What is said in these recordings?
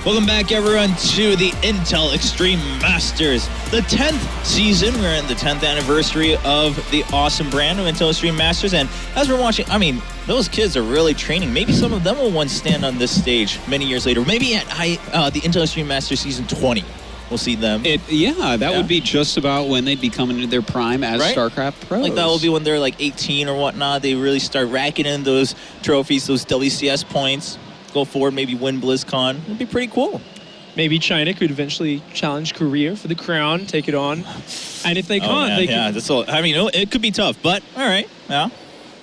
Welcome back, everyone, to the Intel Extreme Masters, the 10th season. We're in the 10th anniversary of the awesome brand of Intel Extreme Masters, and as we're watching, I mean, those kids are really training. Maybe some of them will once stand on this stage many years later. Maybe at the Intel Extreme Masters Season 20. We'll see them. That would be just about when they'd be coming into their prime as StarCraft pros. Like that will be when they're like 18 or whatnot. They really start racking in those trophies, those WCS points. Go forward, maybe win BlizzCon. It'd be pretty cool. Maybe China could eventually challenge Korea for the crown, take it on. And if they can't, they could... that's all. I mean, it could be tough, but all right, yeah.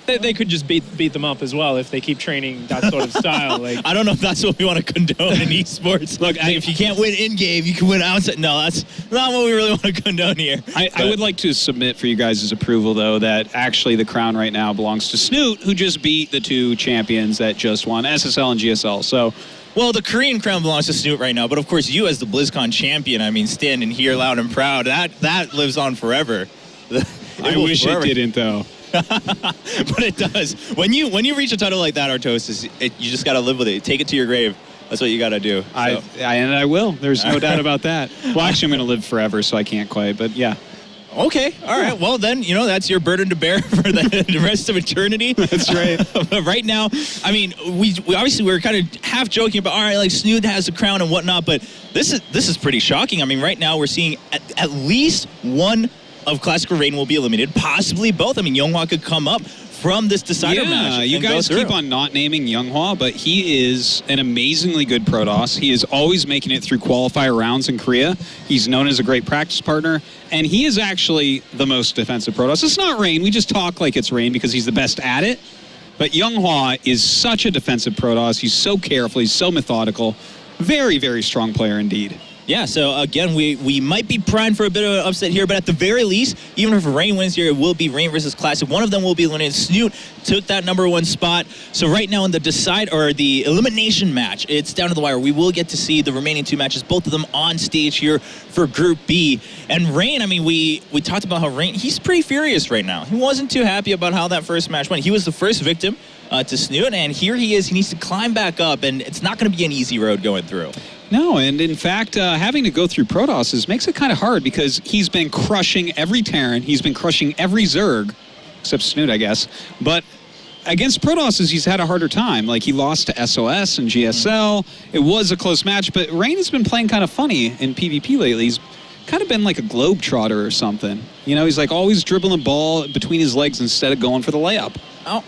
They could just beat them up as well if they keep training that sort of style. Like, I don't know if that's what we want to condone in esports. Look, if you can't win in-game, you can win outside. No, that's not what we really want to condone here. I would like to submit for you guys' approval, though, that actually the crown right now belongs to Snoot, who just beat the two champions that just won, SSL and GSL. So, well, the Korean crown belongs to Snoot right now, but of course you as the BlizzCon champion, I mean, standing here loud and proud, that lives on forever. I wish it didn't, though. But it does. When you reach a title like that, Artosis, you just got to live with it. Take it to your grave. That's what you got to do. So. I will. There's no doubt about that. Well, actually, I'm going to live forever, so I can't quite. But yeah. Okay. All right. Well, then, that's your burden to bear for the rest of eternity. That's right. But right now, I mean, we obviously we're kind of half joking about, all right, like Snoot has the crown and whatnot, but this is pretty shocking. I mean, right now we're seeing at least one of Classical Rain will be eliminated, possibly both. I mean, Yonghwa could come up from this decider match. Yeah, you guys keep on not naming Yonghwa, but he is an amazingly good Protoss. He is always making it through qualifier rounds in Korea. He's known as a great practice partner, and he is actually the most defensive Protoss. It's not Rain. We just talk like it's Rain because he's the best at it. But Yonghwa is such a defensive Protoss. He's so careful. He's so methodical. Very, very strong player indeed. Yeah, so again, we might be primed for a bit of an upset here, but at the very least, even if Rain wins here, it will be Rain versus Classic. One of them will be eliminated. Snoot took that #1 spot. So right now in the elimination match, it's down to the wire. We will get to see the remaining two matches, both of them on stage here for Group B. And Rain, I mean, we talked about how Rain, he's pretty furious right now. He wasn't too happy about how that first match went. He was the first victim to Snoot, and here he is. He needs to climb back up, and it's not going to be an easy road going through. No, and in fact, having to go through Protosses makes it kind of hard because he's been crushing every Terran, he's been crushing every Zerg, except Snoot, I guess. But against Protosses, he's had a harder time. Like, he lost to SOS and GSL. It was a close match, but Rain has been playing kind of funny in PvP lately. He's kind of been like a globetrotter or something. He's like always dribbling the ball between his legs instead of going for the layup. Oh,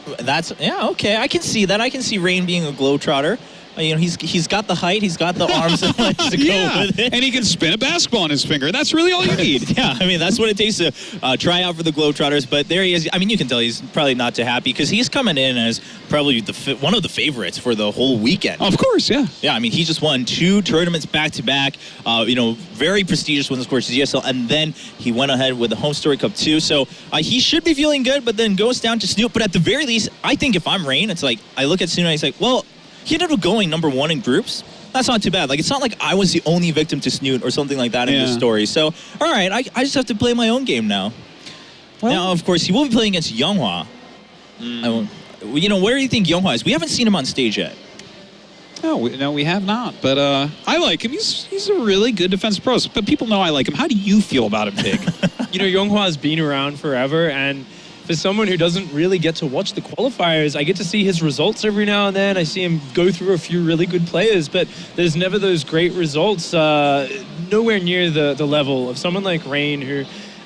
okay. I can see that. I can see Rain being a globetrotter. He's got the height, he's got the arms and legs to go with it. And he can spin a basketball on his finger. That's really all you need. Yeah, I mean, that's what it takes to try out for the Globetrotters. But there he is. I mean, you can tell he's probably not too happy because he's coming in as probably one of the favorites for the whole weekend. Of course, yeah. Yeah, I mean, he just won 2 tournaments back-to-back. Very prestigious ones, of course, GSL. And then he went ahead with the Home Story Cup 2. So he should be feeling good, but then goes down to Snoot. But at the very least, I think if I'm Rain, it's like, I look at Snoot and he's like, well, he ended up going #1 in groups. That's not too bad. Like, it's not like I was the only victim to Snoot or something like that in this story. So, all right, I just have to play my own game now. Well, now, of course, he will be playing against Yonghwa. Where do you think Yonghwa is? We haven't seen him on stage yet. No, we have not. But I like him. He's a really good defensive pro. But people know I like him. How do you feel about him, Pig? Yonghwa has been around forever, and for someone who doesn't really get to watch the qualifiers, I get to see his results every now and then. I see him go through a few really good players, but there's never those great results, nowhere near the level of someone like Rain, who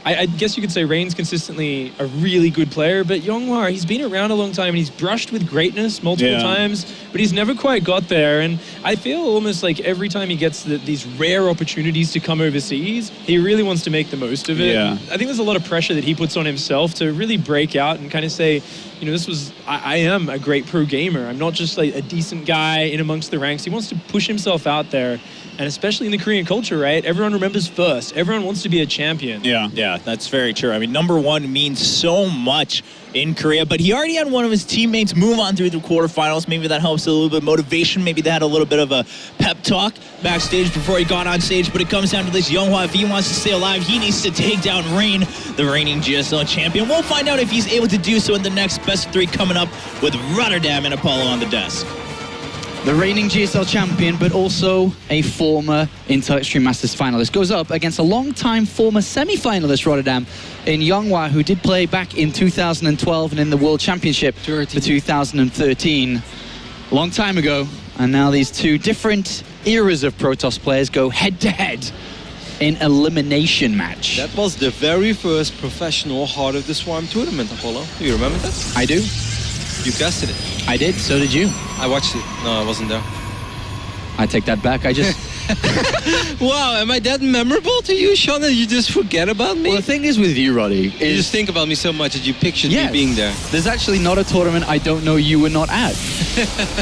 I guess you could say Rain's consistently a really good player, but Yonghwa, he's been around a long time and he's brushed with greatness multiple times, but he's never quite got there. And I feel almost like every time he gets these rare opportunities to come overseas, he really wants to make the most of it. Yeah. I think there's a lot of pressure that he puts on himself to really break out and kind of say, I am a great pro gamer. I'm not just like a decent guy in amongst the ranks. He wants to push himself out there. And especially in the Korean culture, right? Everyone remembers first. Everyone wants to be a champion. Yeah, that's very true. I mean, #1 means so much in Korea, but he already had one of his teammates move on through the quarterfinals. Maybe that helps a little bit of motivation. Maybe they had a little bit of a pep talk backstage before he got on stage, but it comes down to this. Yonghwa, if he wants to stay alive, he needs to take down Rain, the reigning GSL champion. We'll find out if he's able to do so in the next best of 3 coming up with Rotterdam and Apollo on the desk. The reigning GSL champion, but also a former Intel Extreme Masters finalist, goes up against a long-time former semi-finalist, Rotterdam, in Yonghwa, who did play back in 2012 and in the World Championship for 2013. Long time ago, and now these two different eras of Protoss players go head-to-head in elimination match. That was the very first professional Heart of the Swarm tournament, Apollo. Do you remember that? I do. You casted it. I did, so did you. I watched it. No, I wasn't there. I take that back, I just... Wow, am I that memorable to you, Sean, that you just forget about me? Well, the thing is with you, Roddy, You just think about me so much that you pictured Yes. me being there. There's actually not a tournament I don't know you were not at.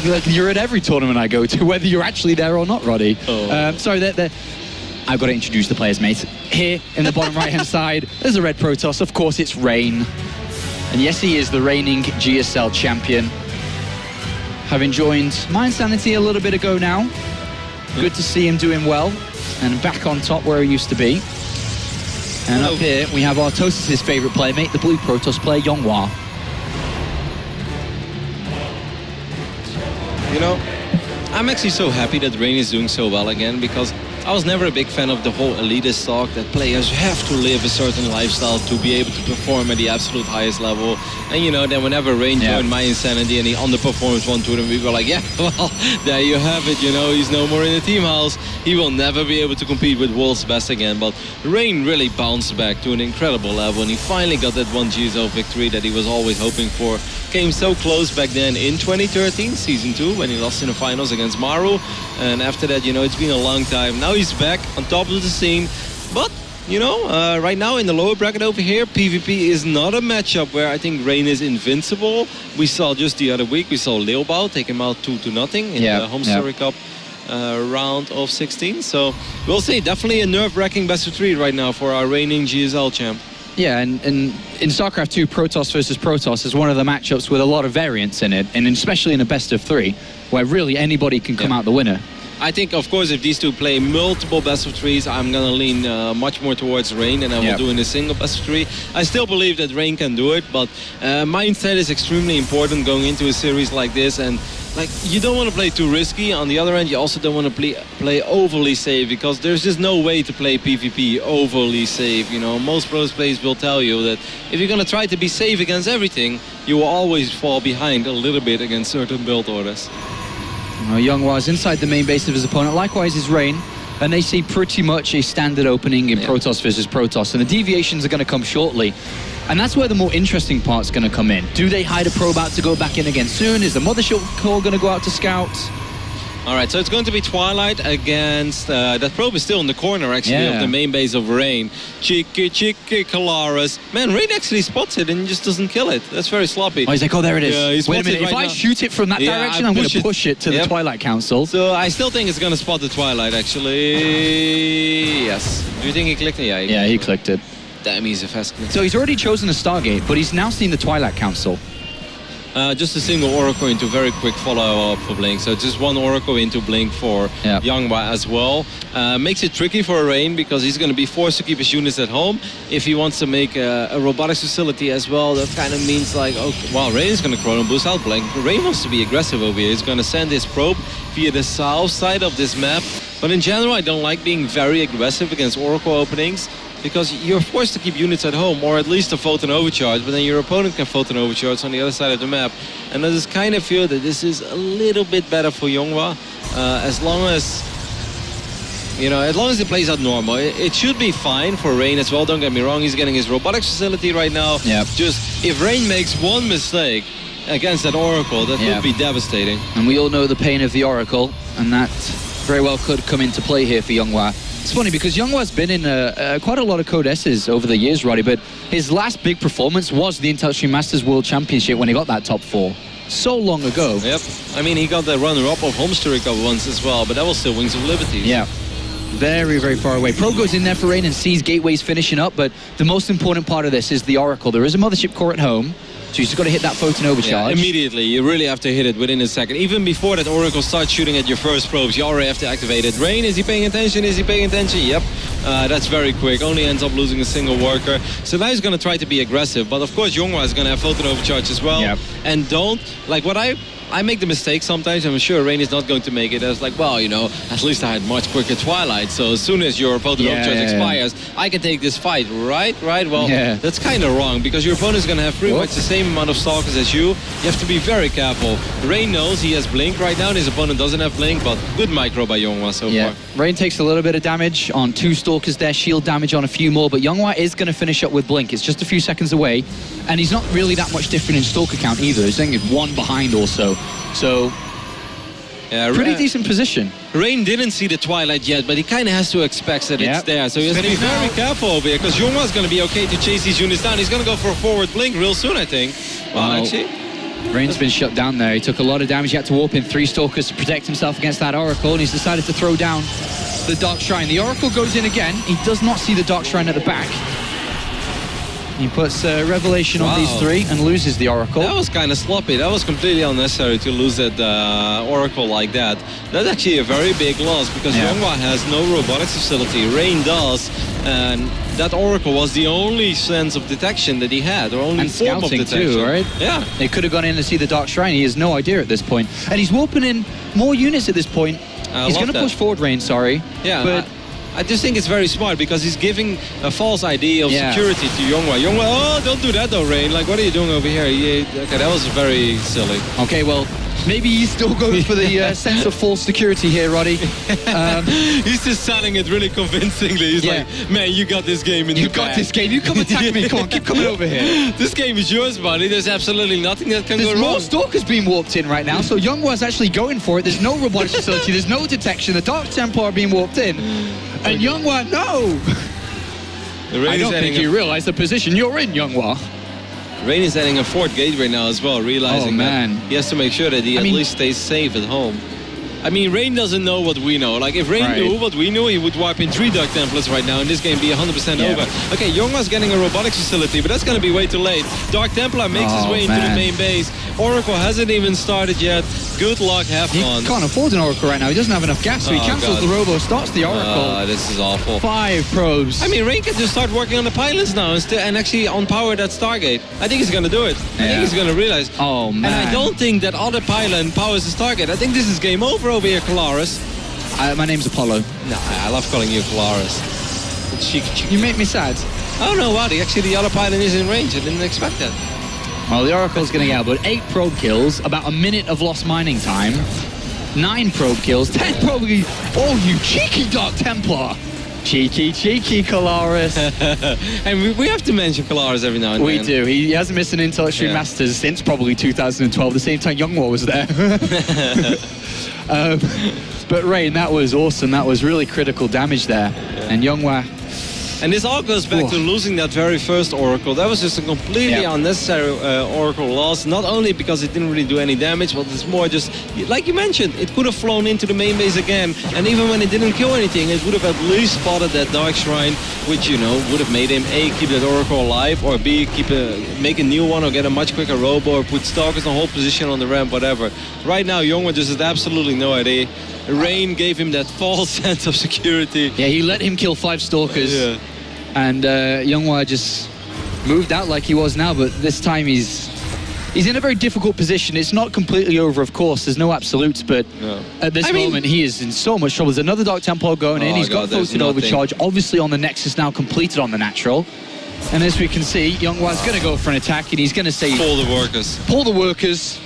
Like, you're at every tournament I go to, whether you're actually there or not, Roddy. Oh. Sorry, I've got to introduce the players, mate. Here, in the bottom right-hand side, there's a red Protoss. Of course, it's Rain. And yes, he is the reigning GSL champion. Having joined Mind Sanity a little bit ago now. Good to see him doing well. And back on top where he used to be. And up here, we have our Tosis' favorite playmate, the blue Protoss player, Yonghwa. You know, I'm actually so happy that Rain is doing so well again, because I was never a big fan of the whole elitist talk that players have to live a certain lifestyle to be able to perform at the absolute highest level. And you know, then whenever Rain joined My Insanity and he underperforms one tournament, we were like, yeah, well, there you have it, you know, he's no more in the team house. He will never be able to compete with world's best again. But Rain really bounced back to an incredible level, and he finally got that one GSL victory that he was always hoping for. Came so close back then in 2013, Season 2, when he lost in the finals against Maru. And after that, you know, it's been a long time. Now he's back on top of the scene. But, you know, right now in the lower bracket over here, PvP is not a matchup where I think Rain is invincible. We saw just the other week, we saw Leobao take him out 2-0 in the Home Story Cup round of 16. So we'll see. Definitely a nerve-wracking best of 3 right now for our reigning GSL champ. Yeah, and in StarCraft 2, Protoss versus Protoss is one of the matchups with a lot of variance in it, and especially in a best of 3, where really anybody can come out the winner. I think, of course, if these two play multiple best of 3s, I'm going to lean much more towards Rain than I will do in a single best of 3. I still believe that Rain can do it, but mindset is extremely important going into a series like this. And like, you don't want to play too risky. On the other hand, you also don't want to play overly safe, because there's just no way to play PvP overly safe. You know, most pros players will tell you that if you're going to try to be safe against everything, you will always fall behind a little bit against certain build orders. Yonghwa is inside the main base of his opponent, likewise is Rain, and they see pretty much a standard opening in Protoss versus Protoss, and the deviations are going to come shortly. And that's where the more interesting part's going to come in. Do they hide a probe out to go back in again soon? Is the Mothership Core going to go out to scout? All right, so it's going to be Twilight against... that probe is still in the corner, actually, of the main base of Rain. Cheeky, Kalaris. Man, Rain actually spots it and just doesn't kill it. That's very sloppy. Oh, he's like, oh, there it is. Yeah, wait a minute, if I shoot it from that direction, I'm going to push it to the Twilight Council. So I still think it's going to spot the Twilight, actually. Yes. Do you think he clicked it? Yeah, he clicked it. Damn, he's a fast click. So he's already chosen a Stargate, but he's now seen the Twilight Council. Just a single Oracle into very quick follow-up for Blink. So just one Oracle into Blink for Yonghwa as well. Makes it tricky for Rain, because he's going to be forced to keep his units at home. If he wants to make a robotics facility as well, that kind of means like, okay, well, Rain is going to chrono boost out Blink. Rain wants to be aggressive over here. He's going to send his probe via the south side of this map. But in general, I don't like being very aggressive against Oracle openings, because you're forced to keep units at home, or at least to Photon Overcharge, but then your opponent can Photon Overcharge on the other side of the map. And I just kind of feel that this is a little bit better for Yonghwa, as long as, you know, as long as it plays out normal. It should be fine for Rain as well, don't get me wrong. He's getting his robotics facility right now. Just, if Rain makes one mistake against that Oracle, that would be devastating. And we all know the pain of the Oracle, and that very well could come into play here for Yonghwa. It's funny because Yonghwa's been in quite a lot of Code S's over the years, Roddy, but his last big performance was the Intel Extreme Masters World Championship when he got that top 4. So long ago. Yep. I mean, he got the runner-up of Home Story Cup once as well, but that was still Wings of Liberty. Yeah. Very, very far away. Pro goes in there for Rain and sees Gateways finishing up, but the most important part of this is the Oracle. There is a Mothership Core at home, so you just got to hit that Photon Overcharge. Yeah, immediately. You really have to hit it within a second. Even before that Oracle starts shooting at your first probes, you already have to activate it. Rain, is he paying attention? Is he paying attention? Yep. That's very quick. Only ends up losing a single worker. So now he's going to try to be aggressive. But of course, Yonghwa is going to have Photon Overcharge as well. Yep. And don't, like what I I make the mistake sometimes. I'm sure Rain is not going to make it. I was like, well, you know, at least I had much quicker Twilight. So as soon as your opponent expires, I can take this fight, right? Well, that's kind of wrong because your opponent is going to have pretty much the same amount of Stalkers as you. You have to be very careful. Rain knows he has Blink right now, and his opponent doesn't have Blink, but good micro by Yonghwa so far. Rain takes a little bit of damage on 2 Stalkers there, shield damage on a few more, but Yonghwa is going to finish up with Blink. It's just a few seconds away, and he's not really that much different in Stalker count either. He's only 1 behind also. So, pretty decent position. Rain didn't see the Twilight yet, but he kind of has to expect that it's there. So he has to be very careful over here, because Yonghwa's going to be okay to chase these units down. He's going to go for a forward Blink real soon, I think. Well, actually... Rain's been shut down there. He took a lot of damage. He had to warp in 3 Stalkers to protect himself against that Oracle, and he's decided to throw down the Dark Shrine. The Oracle goes in again. He does not see the Dark Shrine at the back. He puts Revelation on these 3 and loses the Oracle. That was kind of sloppy. That was completely unnecessary to lose that Oracle like that. That's actually a very big loss because Yonghwa has no robotics facility. Rain does, and that Oracle was the only sense of detection that he had, or only form of detection. Too, right? Yeah. They could have gone in to see the Dark Shrine. He has no idea at this point. And he's warping in more units at this point. He's going to push forward Rain, but... I just think it's very smart because he's giving a false idea of security to Yonghwa. Yonghwa, oh, don't do that though, Rain. Like, what are you doing over here? Okay, that was very silly. Okay, well, maybe he's still going for the sense of false security here, Roddy. He's just selling it really convincingly. He's like, man, you got this game in the bag. You got this game. You come attack me. Come on, keep coming over here. This game is yours, buddy. There's absolutely nothing that can go wrong. There's more Stalkers being warped in right now, so Yonghwa's actually going for it. There's no robotics facility. There's no detection. The Dark Templar are being warped in. And Yonghwa, no! I don't think you realize the position you're in, Yonghwa. Rain is adding a 4th gate right now as well, realizing that he has to make sure that he at least stays safe at home. I mean, Rain doesn't know what we know. Like, if Rain knew what we knew, he would wipe in 3 Dark Templars right now, and this game be 100% over. Okay, Yonghwa's getting a robotics facility, but that's going to be way too late. Dark Templar makes his way into the main base. Oracle hasn't even started yet. Good luck, have fun. He can't afford an Oracle right now. He doesn't have enough gas, so he cancels the Robo, starts the Oracle. This is awful. 5 probes. I mean, Rain can just start working on the pylons now and actually unpower that Stargate. I think he's going to do it. I think he's going to realize. Oh, man. And I don't think that other pylon powers the Stargate. I think this is game over here, Kalaris. My name's Apollo. No, I love calling you Kalaris. You make me sad. Oh, no, Waddy. Actually, the other pylon is in range. I didn't expect that. Well, the Oracle's going to get about 8 probe kills, about a minute of lost mining time, 9 probe kills, 10 probe... Oh, you cheeky Dark Templar! Cheeky, Kalaris. And we have to mention Kalaris every now and then. We do. He hasn't missed an Intel Extreme Masters since probably 2012, the same time Yonghwa was there. But Rain, that was awesome. That was really critical damage there. And Yonghwa... And this all goes back to losing that very first Oracle. That was just a completely unnecessary Oracle loss. Not only because it didn't really do any damage, but it's more just, like you mentioned, it could have flown into the main base again. And even when it didn't kill anything, it would have at least spotted that Dark Shrine, which, you know, would have made him A, keep that Oracle alive, or B, make a new one, or get a much quicker robo, or put Stalkers in a whole position on the ramp, whatever. Right now, Yonghwa just has absolutely no idea. Rain gave him that false sense of security. Yeah, he let him kill 5 Stalkers. And Yonghwa just moved out like he was now, but this time he's in a very difficult position. It's not completely over, of course. There's no absolutes, but at this moment, he is in so much trouble. There's another Dark Templar going in. He's got Photon Overcharge, obviously on the Nexus now, completed on the Natural. And as we can see, Yonghwa's going to go for an attack, and he's going to say... Pull the workers. Pull the workers.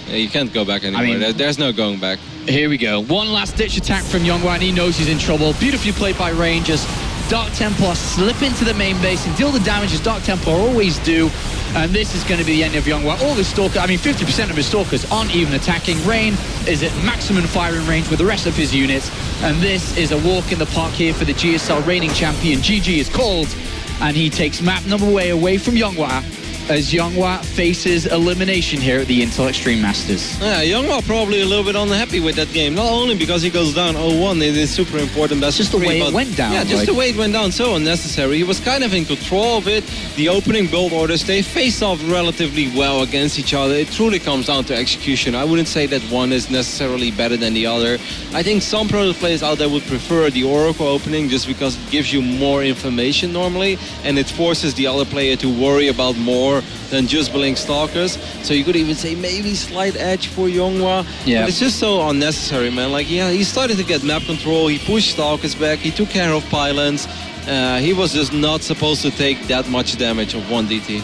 Yeah, you can't go back anymore. I mean, there's no going back. Here we go. One last-ditch attack from Yonghwa, and he knows he's in trouble. Beautifully played by Rain. Just Dark Templar slip into the main base and deal the damage as Dark Templar always do. And this is going to be the end of Yonghwa. All his Stalkers, 50% of his Stalkers aren't even attacking. Rain is at maximum firing range with the rest of his units. And this is a walk in the park here for the GSL reigning champion. GG is called. And he takes map number away from Yonghwa, as Yonghwa faces elimination here at the Intel Extreme Masters. Yeah, Yonghwa probably a little bit unhappy with that game. Not only because he goes down 0-1, it is super important. That's just the way it went down. Yeah, just the way it went down, so unnecessary. He was kind of in control of it. The opening build orders, they face off relatively well against each other. It truly comes down to execution. I wouldn't say that one is necessarily better than the other. I think some pro players out there would prefer the Oracle opening just because it gives you more information normally, and it forces the other player to worry about more more than just Blink Stalkers. So you could even say maybe slight edge for Yonghwa. Yeah. But it's just so unnecessary, man. Like, yeah, he started to get map control. He pushed Stalkers back. He took care of pylons. He was just not supposed to take that much damage of 1 DT.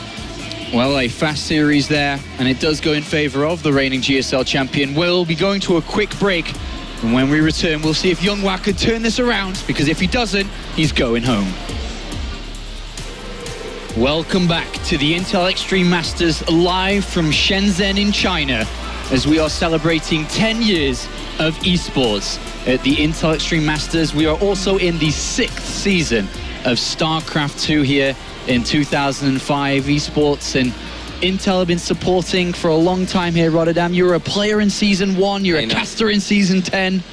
Well, a fast series there, and it does go in favor of the reigning GSL champion. We'll be going to a quick break, and when we return, we'll see if Yonghwa could turn this around, because if he doesn't, he's going home. Welcome back to the Intel Extreme Masters live from Shenzhen in China, as we are celebrating 10 years of esports at the Intel Extreme Masters. We are also in the 6th season of StarCraft 2 here in 2005 esports, and Intel have been supporting for a long time here, Rotterdam. You were a player in season 1, you're a caster in season 10.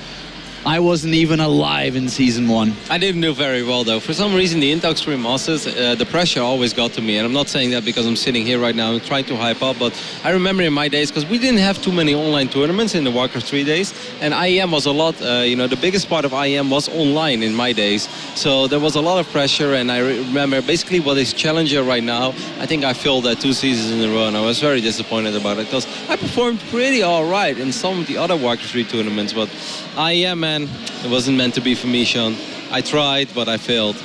I wasn't even alive in season 1. I didn't do very well though. For some reason, the Intel Extreme Masters, the pressure always got to me. And I'm not saying that because I'm sitting here right now and trying to hype up, but I remember in my days, because we didn't have too many online tournaments in the Warcraft 3 days, and IEM was a lot, the biggest part of IEM was online in my days. So there was a lot of pressure, and I remember basically what is Challenger right now, I think I failed that 2 seasons in a row, and I was very disappointed about it, because I performed pretty all right in some of the other Warcraft 3 tournaments, but IEM, man, it wasn't meant to be for me, Sean. I tried, but I failed.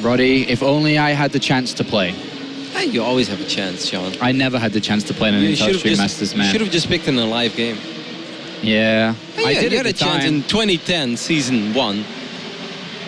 Roddy, if only I had the chance to play. Hey, you always have a chance, Sean. I never had the chance to play in an Intel Extreme Masters, man. You should have just picked in a live game. Yeah, I did you at had the a chance time. in 2010, season 1.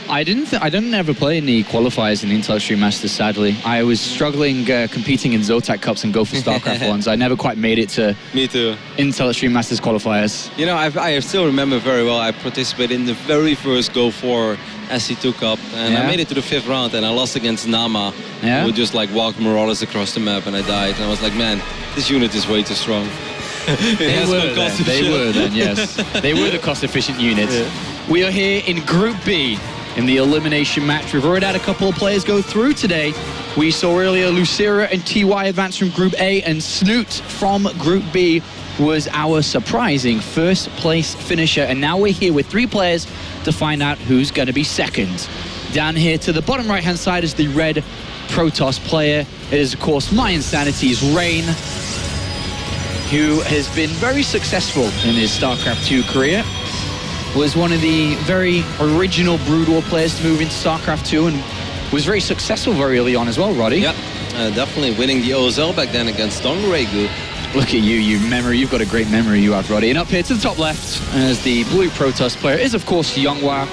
I didn't ever play in the qualifiers in the Intel Extreme Masters, sadly. I was struggling competing in Zotac Cups and Go for StarCraft ones. I never quite made it to Me too. Intel Extreme Masters qualifiers. You know, I still remember very well, I participated in the very first Go 4 SC2 Cup, and Yeah. I made it to the 5th round, and I lost against Nama, Yeah? who just like walked Marauders across the map, and I died. And I was like, man, this unit is way too strong. They were then, yes. They were the cost-efficient units. Yeah. We are here in Group B in the elimination match. We've already had a couple of players go through today. We saw earlier Lucera and TY advance from Group A, and Snoot from Group B was our surprising first place finisher. And now we're here with 3 players to find out who's going to be second. Down here to the bottom right-hand side is the red Protoss player. It is, of course, my Insanity's Rain, who has been very successful in his StarCraft 2 career. Was one of the very original Brood War players to move into StarCraft 2, and was very successful very early on as well, Roddy. Yeah, definitely winning the OSL back then against Donguregu. Look at you, you've got a great memory you have, Roddy. And up here to the top left, as the blue Protoss player, is of course Yonghwa.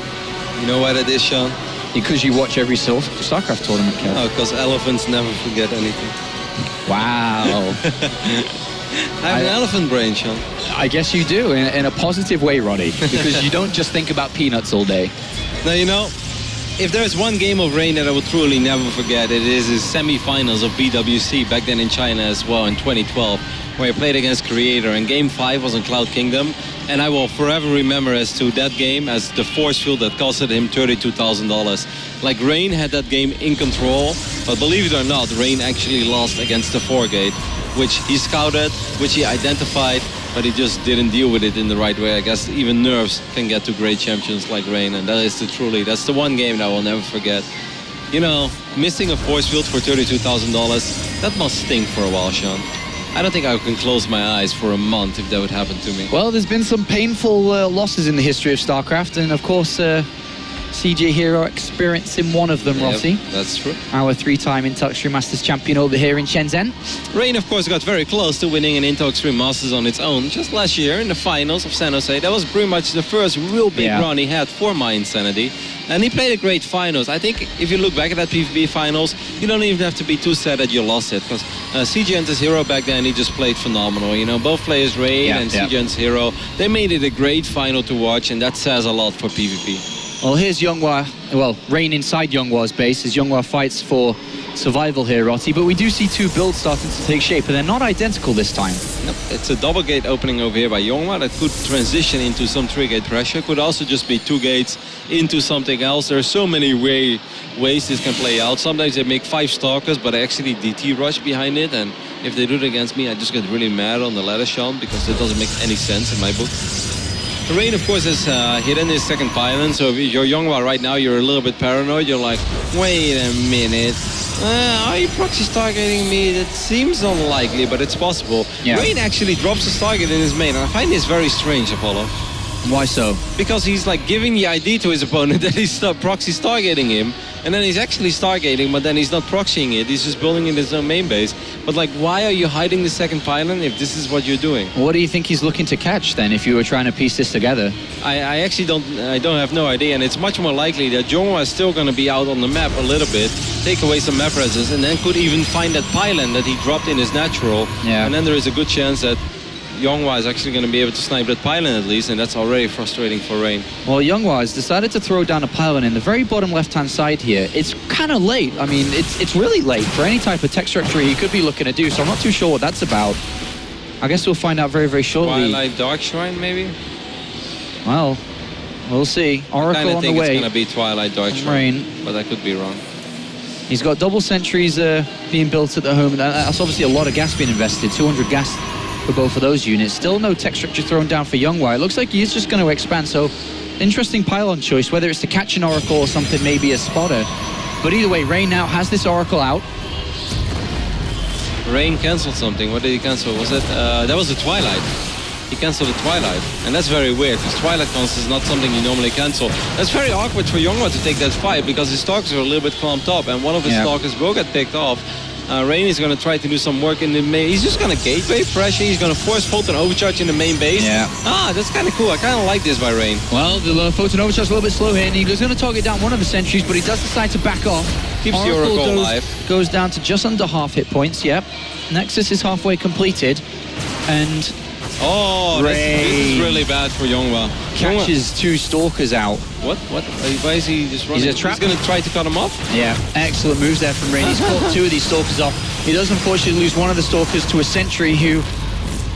You know why that is, Sean? Because you watch every StarCraft tournament, Kev. Oh, because elephants never forget anything. Wow. I have an elephant brain, Sean. I guess you do, in a positive way, Roddy, because you don't just think about peanuts all day. Now, you know, if there's one game of Rain that I will truly never forget, it is his semi-finals of BWC back then in China as well in 2012, where I played against Creator, and Game 5 was in Cloud Kingdom, and I will forever remember as to that game as the force field that costed him $32,000. Like, Rain had that game in control, but believe it or not, Rain actually lost against the 4-gate, which he scouted, which he identified, but he just didn't deal with it in the right way. I guess even nerfs can get to great champions like Rain, and that's the one game that I will never forget. You know, missing a force field for $32,000, that must sting for a while, Sean. I don't think I can close my eyes for a month if that would happen to me. Well, there's been some painful losses in the history of StarCraft, and of course, CJ Hero experiencing one of them, Rossi. Yep, that's true. Our 3-time Intel Extreme Masters champion over here in Shenzhen. Rain, of course, got very close to winning an Intel Extreme Masters on its own just last year in the finals of San Jose. That was pretty much the first real big run he had for my Insanity. And he played a great finals. I think if you look back at that PvP finals, you don't even have to be too sad that you lost it, because CJ and his Hero back then, he just played phenomenal. You know, both players, Rain and CJ and his Hero, they made it a great final to watch, and that says a lot for PvP. Well, here's Yonghwa, Rain inside Yonghwa's base as Yonghwa fights for survival here, Rotti, but we do see 2 builds starting to take shape, and they're not identical this time. Nope. It's a double gate opening over here by Yonghwa that could transition into some 3-gate pressure, could also just be 2 gates into something else. There are so many ways this can play out. Sometimes they make 5 stalkers, but they actually DT rush behind it, and if they do it against me, I just get really mad on the ladder, Sean, because it doesn't make any sense in my book. Rain, of course, has hidden his second pylon, so if you're Yonghwa right now, you're a little bit paranoid. You're like, wait a minute, Are you proxy stargating me? That seems unlikely, but it's possible. Yeah. Rain actually drops a stargate in his main, and I find this very strange, Apollo. Why so? Because he's like giving the ID to his opponent that he's proxy stargating him, and then he's actually stargating, but then he's not proxying it. He's just building in his own main base. But like, why are you hiding the second pylon if this is what you're doing? What do you think he's looking to catch then, if you were trying to piece this together? I actually don't have no idea, and it's much more likely that Yonghwa is still going to be out on the map a little bit, take away some map presence, and then could even find that pylon that he dropped in his natural. Yeah. And then there is a good chance that Yonghwa is actually going to be able to snipe that pylon at least, and that's already frustrating for Rain. Well, Yonghwa has decided to throw down a pylon in the very bottom left-hand side here. It's kind of late. I mean, it's really late for any type of tech structure he could be looking to do, so I'm not too sure what that's about. I guess we'll find out very, very shortly. Twilight Dark Shrine, maybe? Well, we'll see. Oracle on the way. I think it's going to be Twilight Dark Shrine, Rain. but I could be wrong. He's got double sentries being built at the home. That's obviously a lot of gas being invested, 200 gas for both of those units. Still no tech structure thrown down for Yonghwa. It looks like he is just going to expand, so interesting pylon choice, whether it's to catch an Oracle or something, maybe a spotter. But either way, Rain now has this Oracle out. Rain cancelled something. What did he cancel? Was it? That was the Twilight. He cancelled the Twilight. And that's very weird, because Twilight cancel is not something you normally cancel. That's very awkward for Yonghwa to take that fight, because his stalkers are a little bit clumped up, and one of his stalkers will get picked off. Rain is going to try to do some work in the main. He's just going to gateway pressure. He's going to force Photon Overcharge in the main base. Yeah. That's kind of cool. I kind of like this by Rain. Well, the Photon Overcharge a little bit slow here, and he was going to target down one of the sentries, but he does decide to back off. Keeps the Oracle alive. Goes down to just under half hit points, yep. Nexus is halfway completed, and Oh, this is really bad for Yonghwa. catches two stalkers out. What? Why is he just running? He's a trap. He's going to try to cut him off? Yeah, excellent moves there from Rain. He's caught two of these stalkers off. He does unfortunately lose one of the stalkers to a sentry who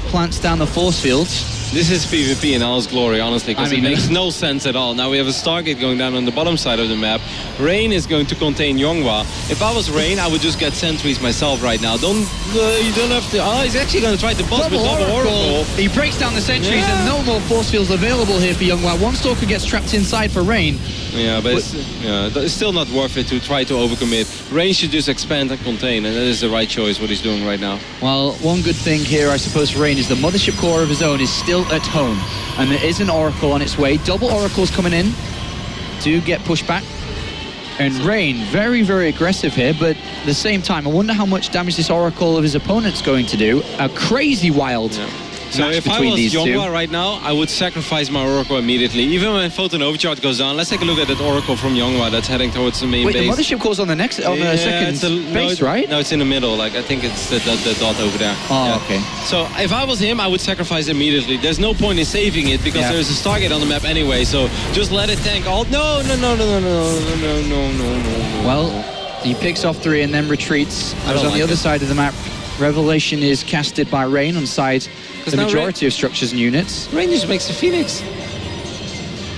plants down the force fields. This is PvP in all its glory, honestly, because it makes no sense at all. Now we have a Stargate going down on the bottom side of the map. Rain is going to contain Yonghwa. If I was Rain, I would just get sentries myself right now. You don't have to. Oh, he's actually going to try to bust with double Oracle. He breaks down the sentries and no more force fields available here for Yonghwa. One stalker gets trapped inside for Rain. Yeah, but it's still not worth it to try to overcommit. Rain should just expand and contain, and that is the right choice, what he's doing right now. Well, one good thing here, I suppose, for Rain is the mothership core of his own is still at home. And there is an Oracle on its way. Double Oracles coming in to get pushed back. And Rain, very, very aggressive here, but at the same time, I wonder how much damage this Oracle of his opponent's going to do. A crazy wild So match if I between was these two. Yonghwa right now, I would sacrifice my Oracle immediately. Even when Photon Overcharge goes down, let's take a look at that Oracle from Yonghwa that's heading towards the main Wait, base. the mothership core's on the next, on the second base, right? No, it's in the middle. Like I think it's the dot over there. Oh, okay. So if I was him, I would sacrifice immediately. There's no point in saving it because there's a Stargate on the map anyway. So just let it tank all. No. Well, he picks off 3 and then retreats. I was on the other side of the map. Revelation is casted by Rain on side the majority of structures and units. Rain just makes a Phoenix.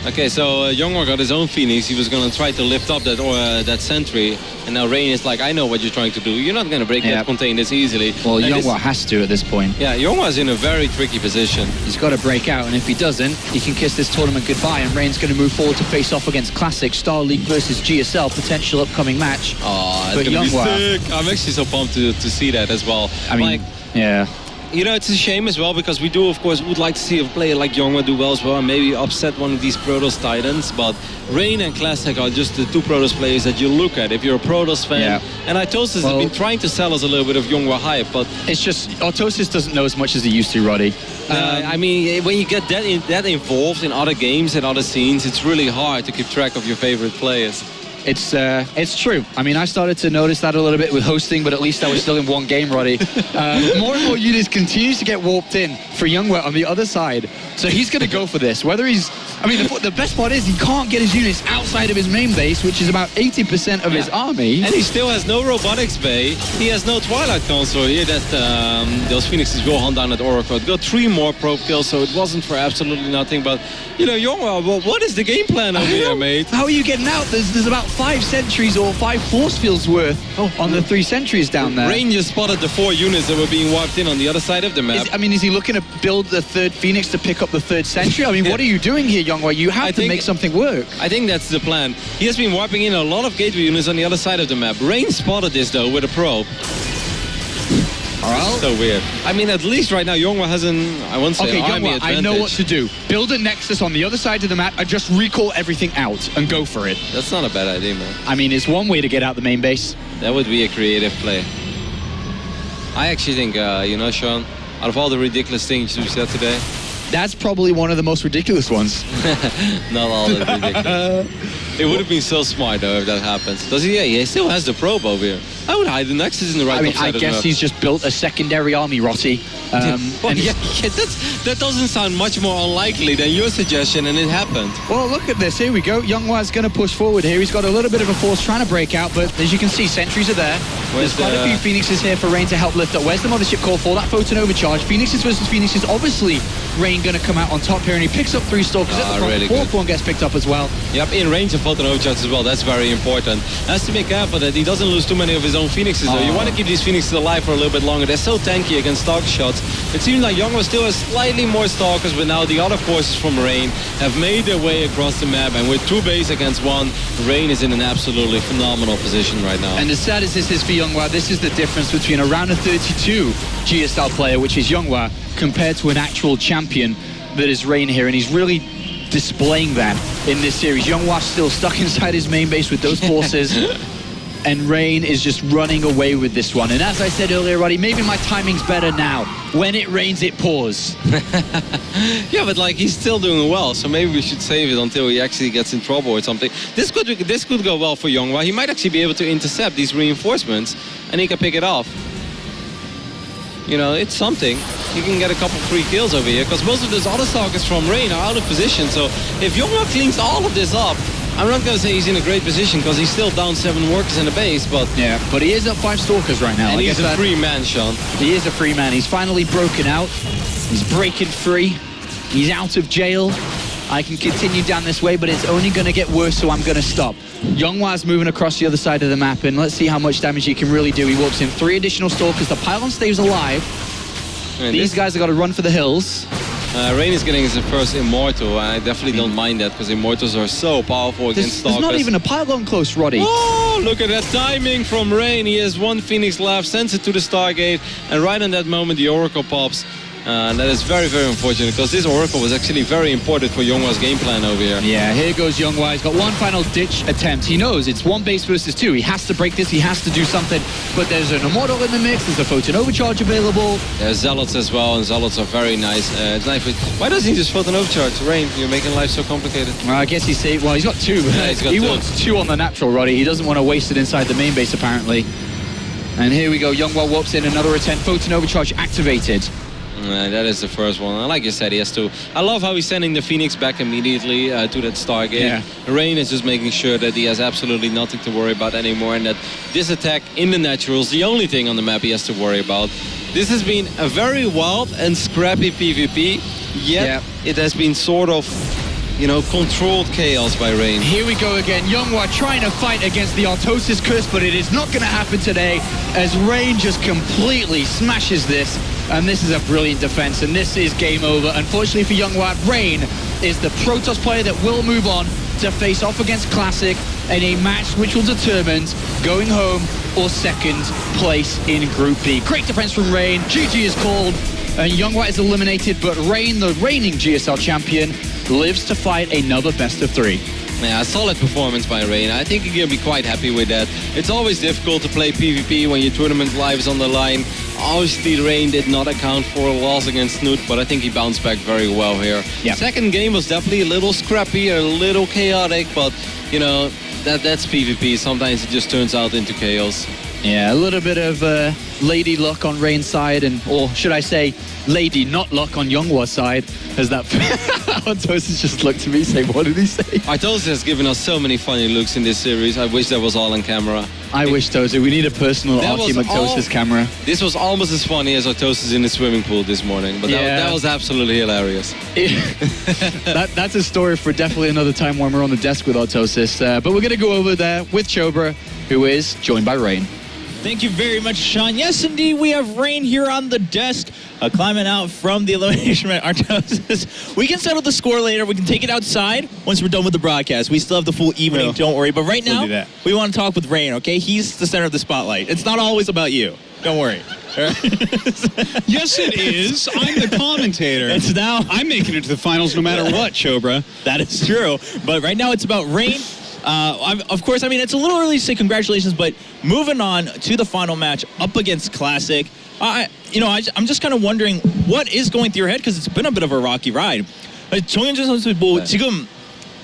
Okay, so Yonghwa got his own Phoenix. He was going to try to lift up that sentry. And now Rain is like, I know what you're trying to do. You're not going to break that contain this easily. Well, Yonghwa has to at this point. Yeah, Yonghwa's in a very tricky position. He's got to break out, and if he doesn't, he can kiss this tournament goodbye, and Rain's going to move forward to face off against Classic, Star League versus GSL, potential upcoming match. Oh, that's going to be sick. I'm actually so pumped to see that as well. I mean, You know, it's a shame as well because we do, of course, would like to see a player like Yonghwa do well as well and maybe upset one of these Protoss Titans. But Rain and Classic are just the 2 Protoss players that you look at if you're a Protoss fan. Yeah. And Autosis has been trying to sell us a little bit of Yonghwa hype, but it's just Autosis doesn't know as much as he used to, Roddy. I mean, when you get that involved in other games and other scenes, it's really hard to keep track of your favorite players. It's true. I mean, I started to notice that a little bit with hosting, but at least I was still in one game, Roddy. More and more units continues to get warped in for Yonghwa on the other side. So he's going to go for this. Whether he's... I mean, the best part is he can't get his units outside of his main base, which is about 80% of his army. And he still has no robotics bay. He has no Twilight console here that those Phoenixes will hunt down at Oracle. It got 3 more probe kills, so it wasn't for absolutely nothing. But, you know, Yonghwa, what is the game plan over here, mate? How are you getting out? There's about 5 sentries or 5 force fields worth on the 3 sentries down there. Rain just spotted the 4 units that were being walked in on the other side of the map. Is he looking to build the 3rd Phoenix to pick up the 3rd sentry? I mean, what are you doing here, Yonghwa. You have to make something work. I think that's the plan. He has been wiping in a lot of gateway units on the other side of the map. Rain spotted this though with a probe. Well, So weird. I mean, at least right now Yonghwa has an, I won't say okay, army Yonghwa, advantage. I know what to do. Build a Nexus on the other side of the map and just recall everything out and go for it. That's not a bad idea, man. I mean, it's one way to get out the main base. That would be a creative play. I actually think, you know, Sean, out of all the ridiculous things you said today, That's probably one of the most ridiculous ones. not all that ridiculous. It would have been so smart though if that happens. Does he? Yeah, he still has the probe over here. I would hide the Nexus in the right I mean, top side I of the guess map. he's just built a secondary army, Rotty. Well, and yeah, that doesn't sound much more unlikely than your suggestion, and it happened. Well, look at this. Here we go. Yonghwa's going to push forward here. He's got a little bit of a force trying to break out, but as you can see, sentries are there. Where's There's quite a few Phoenixes here for Rain to help lift up. Where's the mothership call for? That photon overcharge. Phoenixes versus Phoenixes. Obviously, Rain going to come out on top here, and he picks up 3 stalkers at the front. Really The fourth good. one gets picked up as well. Yep, in range of photon overcharge as well. That's very important. Has to be careful that he doesn't lose too many of his own Phoenixes. Though. You want to keep these Phoenixes alive for a little bit longer. They're so tanky against stalker shots. It seems like Yonghwa still has slightly more stalkers, but now the other forces from Rain have made their way across the map, and with 2 base against 1, Rain is in an absolutely phenomenal position right now. And as sad as this is for Yonghwa, this is the difference between a round of 32 GSL player, which is Yonghwa, compared to an actual champion that is Rain here, and he's really displaying that in this series. Yonghwa's still stuck inside his main base with those forces, and Rain is just running away with this one. And as I said earlier, Roddy, maybe my timing's better now. When it rains, it pours. Yeah, but like he's still doing well, so maybe we should save it until he actually gets in trouble or something. This could go well for Yonghwa. He might actually be able to intercept these reinforcements, and he can pick it off. You know, it's something. He can get a couple free kills over here, because most of those other stalkers from Rain are out of position. So if Yonghwa cleans all of this up, I'm not going to say he's in a great position, because he's still down 7 workers in the base, but... Yeah, but he is up 5 stalkers right now. And I he's guess a that- free man, Sean. He is a free man. He's finally broken out. He's breaking free. He's out of jail. I can continue down this way, but it's only going to get worse, so I'm going to stop. Yonghwa's moving across the other side of the map, and let's see how much damage he can really do. He warps in 3 additional stalkers. The pylon stays alive. And These guys have got to run for the hills. Rain is getting his first Immortal. I definitely don't mind that, because Immortals are so powerful against There's stalkers. not even a pylon close, Roddy. Oh, look at that timing from Rain. He has 1 Phoenix left, sends it to the Stargate, and right in that moment the Oracle pops. That is very, very unfortunate, because this Oracle was actually very important for Yonghwa's game plan over here. Yeah, here goes Yonghwa. He's got one final ditch attempt. He knows it's 1 base versus 2. He has to break this. He has to do something. But there's an Immortal in the mix. There's a Photon Overcharge available. There's Zealots as well, and Zealots are very nice. It's nice. Why doesn't he just Photon Overcharge? Rain, you're making life so complicated. Well, I guess he's safe. Well, he's got 2. he's got he 2. wants 2 on the natural, Roddy. He doesn't want to waste it inside the main base, apparently. And here we go. Yonghwa warps in. Another attempt. Photon Overcharge activated. That is the first one. And like you said, he has to... I love how he's sending the Phoenix back immediately to that Stargate. Yeah. Rain is just making sure that he has absolutely nothing to worry about anymore, and that this attack in the natural is the only thing on the map he has to worry about. This has been a very wild and scrappy PvP, yet it has been sort of, you know, controlled chaos by Rain. Here we go again. Yonghwa trying to fight against the Artosis curse, but it is not going to happen today as Rain just completely smashes this. And this is a brilliant defense, and this is game over. Unfortunately for Yonghwa, Rain is the Protoss player that will move on to face off against Classic in a match which will determine going home or second place in Group B. Great defense from Rain. GG is called, and Yonghwa is eliminated, but Rain, the reigning GSL champion, lives to fight another best of 3. Yeah, a solid performance by Rain. I think you're going to be quite happy with that. It's always difficult to play PvP when your tournament life is on the line. Obviously, Rain did not account for a loss against Snoot, but I think he bounced back very well here. Yeah. Second game was definitely a little scrappy, a little chaotic, but, you know, that's PvP. Sometimes it just turns out into chaos. Yeah, a little bit of lady luck on Rain's side, and or should I say, lady not luck on Yonghwa's side, as that Artosis just looked at me saying, what did he say? Artosis has given us so many funny looks in this series. I wish that was all on camera. I wish, Tozer, we need a personal That Archie was McTosis all- camera. This was almost as funny as Artosis in the swimming pool this morning, but Yeah. that was absolutely hilarious. That's a story for definitely another time when we're on the desk with Artosis. But we're going to go over there with Chobra, who is joined by Rain. Thank you very much, Sean. Yes, indeed, we have Rain here on the desk, climbing out from the elimination mat. Artos, we can settle the score later. We can take it outside once we're done with the broadcast. We still have the full evening, Well, don't worry. But right we'll now, do that. we want to talk with Rain, okay? He's the center of the spotlight. It's not always about you. Don't worry. All right? Yes, it is. I'm the commentator. It's now. I'm making it to the finals no matter what, Chobra. That is true. But right now it's about Rain. Of course, I mean, it's a little early to say congratulations, but moving on to the final match up against Classic, I'm just kind of wondering what is going through your head, because it's been a bit of a rocky ride. 정현준 선수 뭐 지금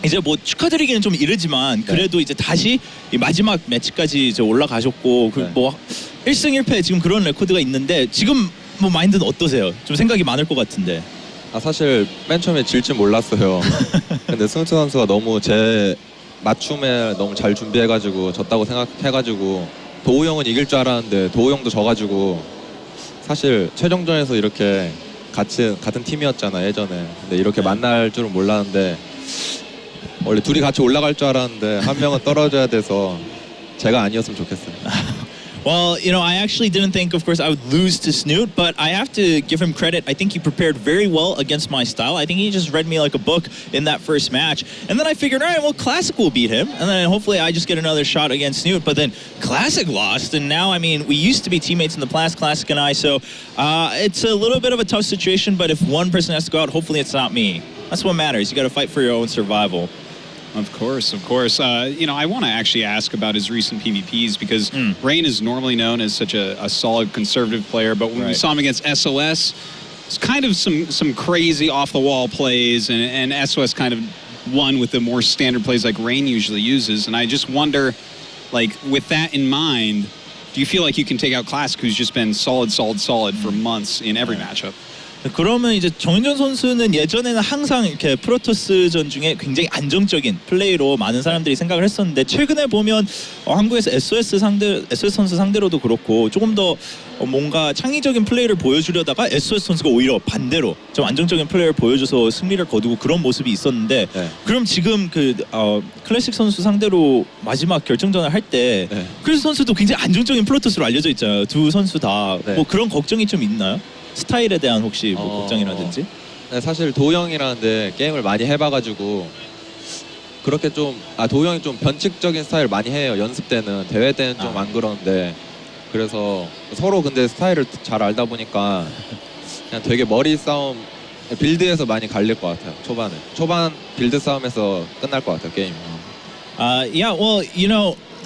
이제 뭐 축하드리기는 좀 이르지만 그래도 이제 다시 이 마지막 매치까지 이제 올라가셨고 뭐 1승 1패 지금 그런 레코드가 있는데 지금 뭐 마인드는 어떠세요? 좀 생각이 많을 것 같은데. 사실 맨 처음에 질 줄 몰랐어요. 근데 승우투 선수가 너무 제 맞춤에 너무 잘 준비해가지고 졌다고 생각해가지고 도우 형은 이길 줄 알았는데 도우 형도 져가지고 사실 최종전에서 이렇게 같은 팀이었잖아 예전에. 근데 이렇게 만날 줄은 몰랐는데 원래 둘이 같이 올라갈 줄 알았는데 한 명은 떨어져야 돼서 제가 아니었으면 좋겠어요. Well, I actually didn't think, of course, I would lose to Snoot, but I have to give him credit. I think he prepared very well against my style. I think he just read me like a book in that first match. And then I figured, all right, well, Classic will beat him. And then hopefully I just get another shot against Snoot. But then Classic lost. And now, I mean, we used to be teammates in the past, Classic and I. So it's a little bit of a tough situation. But if one person has to go out, hopefully it's not me. That's what matters. You got to fight for your own survival. Of course. I want to actually ask about his recent PvPs because Rain is normally known as such a solid conservative player, but when we saw him against SOS, it's kind of some crazy off-the-wall plays, and SOS kind of won with the more standard plays like Rain usually uses. And I just wonder, like, with that in mind, do you feel like you can take out Classic, who's just been solid for months in every matchup? 그러면 이제 정윤전 선수는 예전에는 항상 이렇게 프로토스전 중에 굉장히 안정적인 플레이로 많은 사람들이 생각을 했었는데 최근에 보면 한국에서 SOS 선수 상대로도 그렇고 조금 더 뭔가 창의적인 플레이를 보여주려다가 SOS 선수가 오히려 반대로 좀 안정적인 플레이를 보여줘서 승리를 거두고 그런 모습이 있었는데 그럼 지금 클래식 선수 상대로 마지막 결정전을 할 때 클래식 선수도 굉장히 안정적인 프로토스로 알려져 있잖아요. 두 선수 다 뭐 그런 걱정이 좀 있나요? 스타일에 대한 혹시 뭐 걱정이라든지? 네, 사실 도우 형이라는데 게임을 많이 해봐가지고 그렇게 좀 도우 형이 좀 변칙적인 스타일 많이 해요. 연습 때는. 대회 때는 좀 안 그러는데 그래서 서로 근데 스타일을 잘 알다 보니까 그냥 되게 머리 싸움 빌드에서 많이 갈릴 것 같아요. 초반 빌드 싸움에서 끝날 것 같아요 게임. Yeah, well,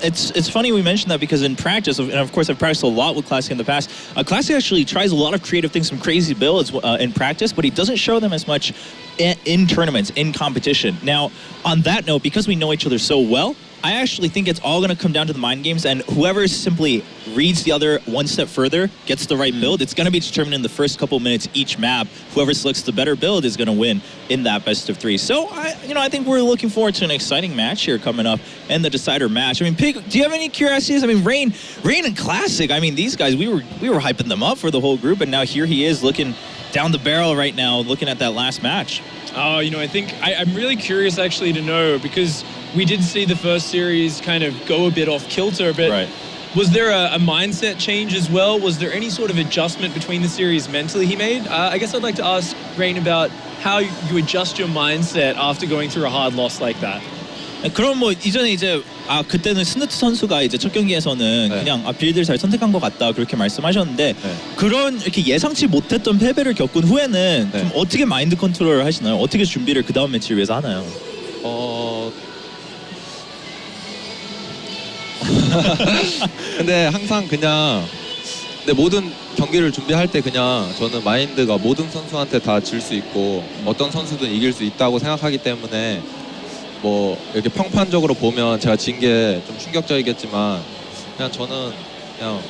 it's funny we mentioned that because in practice, and of course I've practiced a lot with Classic in the past, Classic actually tries a lot of creative things, some crazy builds in practice, but he doesn't show them as much in tournaments, in competition. Now, on that note, because we know each other so well, I actually think it's all going to come down to the mind games, and whoever simply reads the other one step further, gets the right build, it's going to be determined in the first couple minutes each map. Whoever selects the better build is going to win in that best of three. So, I think we're looking forward to an exciting match here coming up and the decider match. I mean, Pig, do you have any curiosities? I mean, Rain and Classic, I mean, these guys, we were hyping them up for the whole group, and now here he is looking down the barrel right now, looking at that last match. Oh, I think I'm really curious actually to know, because we did see the first series kind of go a bit off kilter, but was there a mindset change as well? Was there any sort of adjustment between the series mentally he made? I guess I'd like to ask Rain about how you adjust your mindset after going through a hard loss like that. 그럼 뭐 이전에 이제 그때는 스누트 선수가 이제 첫 경기에서는 그냥 빌드를 잘 선택한 것 같다 그렇게 말씀하셨는데 그런 이렇게 예상치 못했던 패배를 겪은 후에는 좀 어떻게 마인드 컨트롤을 하시나요? 어떻게 준비를 그 다음 매치를 위해서 하나요? 근데 항상 그냥 모든 경기를 준비할 때 그냥 저는 마인드가 모든 선수한테 다 질 수 있고 어떤 선수든 이길 수 있다고 생각하기 때문에 뭐 이렇게 평판적으로 보면 제가 진 게 좀 충격적이겠지만 그냥 저는 그냥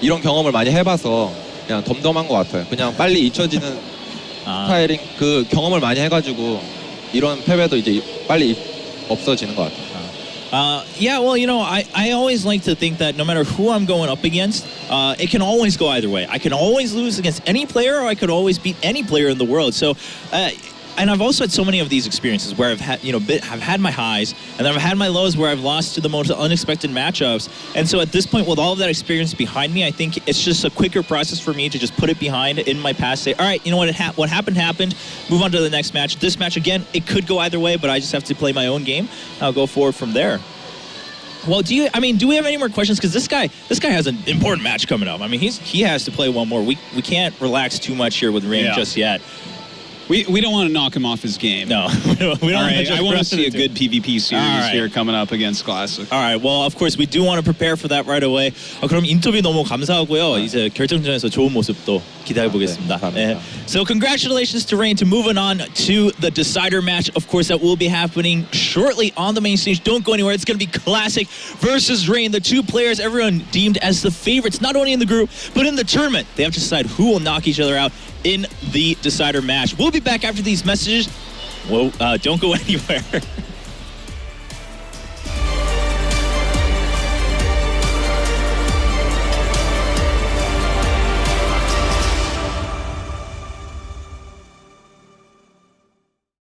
이런 경험을 많이 해봐서 그냥 덤덤한 것 같아요. 그냥 빨리 잊혀지는 스타일인 그 경험을 많이 해가지고 이런 패배도 이제 빨리 없어지는 것 같아요. Yeah, well, I always like to think that no matter who I'm going up against, it can always go either way. I can always lose against any player, or I could always beat any player in the world. So and I've also had so many of these experiences where I've had, I've had my highs, and then I've had my lows where I've lost to the most unexpected matchups. And so at this point, with all of that experience behind me, I think it's just a quicker process for me to just put it behind in my past. Say, all right, you know what? What happened. Move on to the next match. This match again, it could go either way, but I just have to play my own game. I'll go forward from there. Well, do we have any more questions? Because this guy has an important match coming up. I mean, he has to play one more. We can't relax too much here with Rain just yet. We don't want to knock him off his game. No, we don't. All right, I want to see a good PvP series here coming up against Classic. All right, well, of course, we do want to prepare for that right away. 그럼 인터뷰 너무 감사하고요. 이제 결정전에서 좋은 모습도 기대해 보겠습니다. So congratulations to Rain to moving on to the decider match. Of course, that will be happening shortly on the main stage. Don't go anywhere. It's going to be Classic versus Rain, the two players everyone deemed as the favorites, not only in the group, but in the tournament. They have to decide who will knock each other out in the decider match. We'll be back after these messages. Well, don't go anywhere.